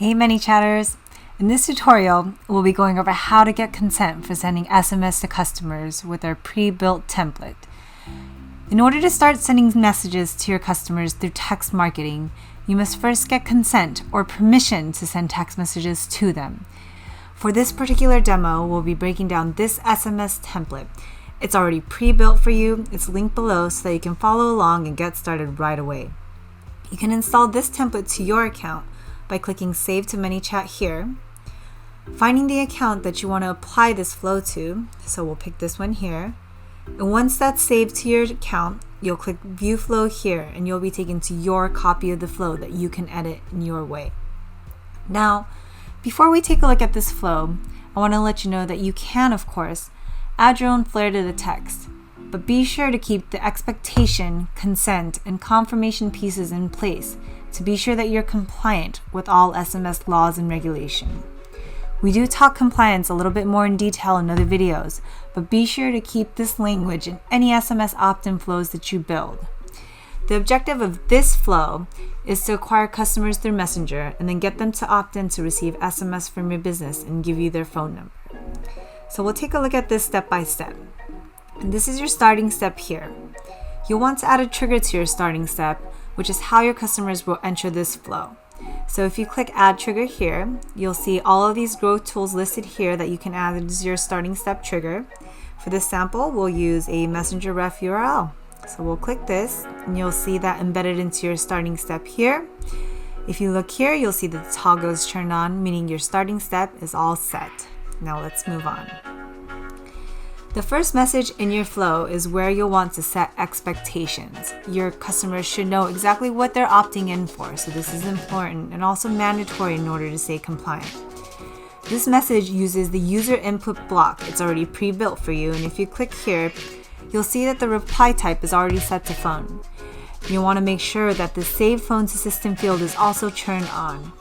Hey ManyChatters! In this tutorial, we'll be going over how to get consent for sending SMS to customers with our pre-built template. In order to start sending messages to your customers through text marketing, you must first get consent or permission to send text messages to them. For this particular demo, we'll be breaking down this SMS template. It's already pre-built for you. It's linked below so that you can follow along and get started right away. You can install this template to your account by clicking Save to ManyChat here, finding the account that you want to apply this flow to, so we'll pick this one here, and once that's saved to your account, you'll click View Flow here and you'll be taken to your copy of the flow that you can edit in your way. Now, before we take a look at this flow, I want to let you know that you can, of course, add your own flair to the text, but be sure to keep the expectation, consent, and confirmation pieces in place to be sure that you're compliant with all SMS laws and regulation. We do talk compliance a little bit more in detail in other videos, but be sure to keep this language in any SMS opt-in flows that you build. The objective of this flow is to acquire customers through Messenger and then get them to opt in to receive SMS from your business and give you their phone number. So we'll take a look at this step by step. And this is your starting step here. You'll want to add a trigger to your starting step, which is how your customers will enter this flow. So if you click Add Trigger here, you'll see all of these growth tools listed here that you can add as your starting step trigger. For this sample, we'll use a Messenger ref URL. So we'll click this and you'll see that embedded into your starting step here. If you look here, you'll see that the toggle is turned on, meaning your starting step is all set. Now let's move on. The first message in your flow is where you'll want to set expectations. Your customers should know exactly what they're opting in for, so this is important and also mandatory in order to stay compliant. This message uses the user input block. It's already pre-built for you, and if you click here, you'll see that the reply type is already set to phone. You'll want to make sure that the Save Phone to System field is also turned on.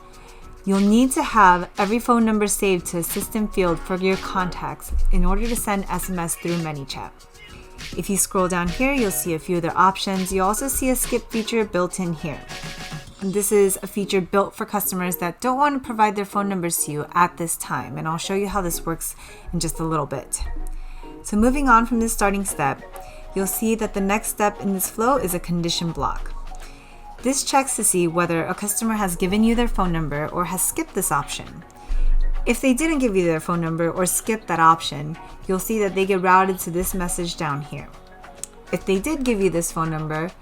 You'll need to have every phone number saved to a system field for your contacts in order to send SMS through ManyChat. If you scroll down here, you'll see a few other options. You also see a skip feature built in here. And this is a feature built for customers that don't want to provide their phone numbers to you at this time, and I'll show you how this works in just a little bit. So moving on from this starting step, you'll see that the next step in this flow is a condition block. This checks to see whether a customer has given you their phone number or has skipped this option. If they didn't give you their phone number or skip that option, you'll see that they get routed to this message down here. If they did give you this phone number,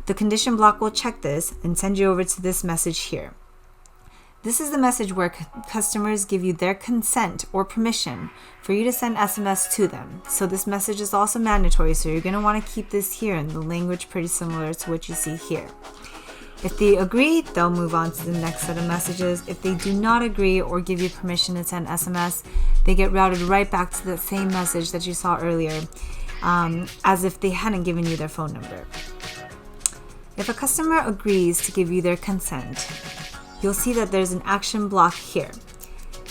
the condition block will check this and send you over to this message here. This is the message where customers give you their consent or permission for you to send SMS to them. So this message is also mandatory, so you're going to want to keep this here in the language pretty similar to what you see here. If they agree, they'll move on to the next set of messages. If they do not agree or give you permission to send SMS, they get routed right back to the same message that you saw earlier, as if they hadn't given you their phone number. If a customer agrees to give you their consent, you'll see that there's an action block here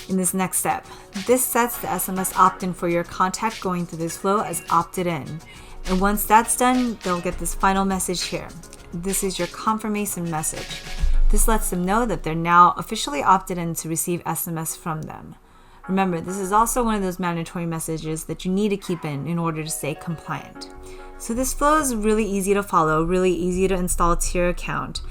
in this next step. This sets the SMS opt-in for your contact going through this flow as opted in. And once that's done, they'll get this final message here. This is your confirmation message. This lets them know that they're now officially opted in to receive SMS from them. Remember, this is also one of those mandatory messages that you need to keep in order to stay compliant. So this flow is really easy to follow, really easy to install to your account.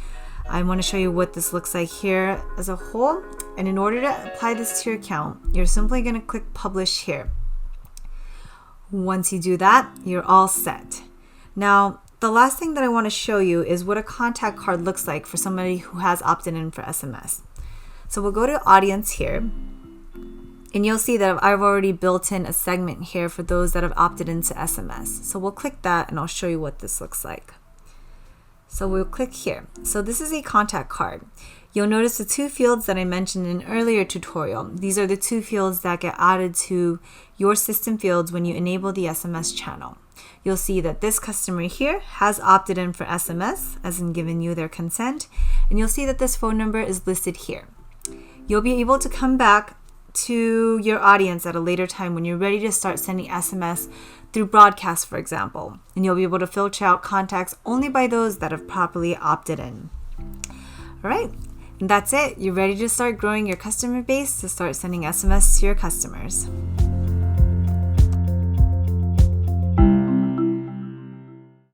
I want to show you what this looks like here as a whole. And in order to apply this to your account, you're simply going to click Publish here. Once you do that, you're all set. Now, the last thing that I want to show you is what a contact card looks like for somebody who has opted in for SMS. So we'll go to Audience here, and you'll see that I've already built in a segment here for those that have opted into SMS. So we'll click that and I'll show you what this looks like. So we'll click here. So this is a contact card. You'll notice the two fields that I mentioned in an earlier tutorial. These are the two fields that get added to your system fields when you enable the SMS channel. You'll see that this customer here has opted in for SMS, as in given you their consent, and you'll see that this phone number is listed here. You'll be able to come back to your audience at a later time when you're ready to start sending SMS through broadcast, for example, and you'll be able to filter out contacts only by those that have properly opted in. All right. And that's it. You're ready to start growing your customer base to start sending SMS to your customers.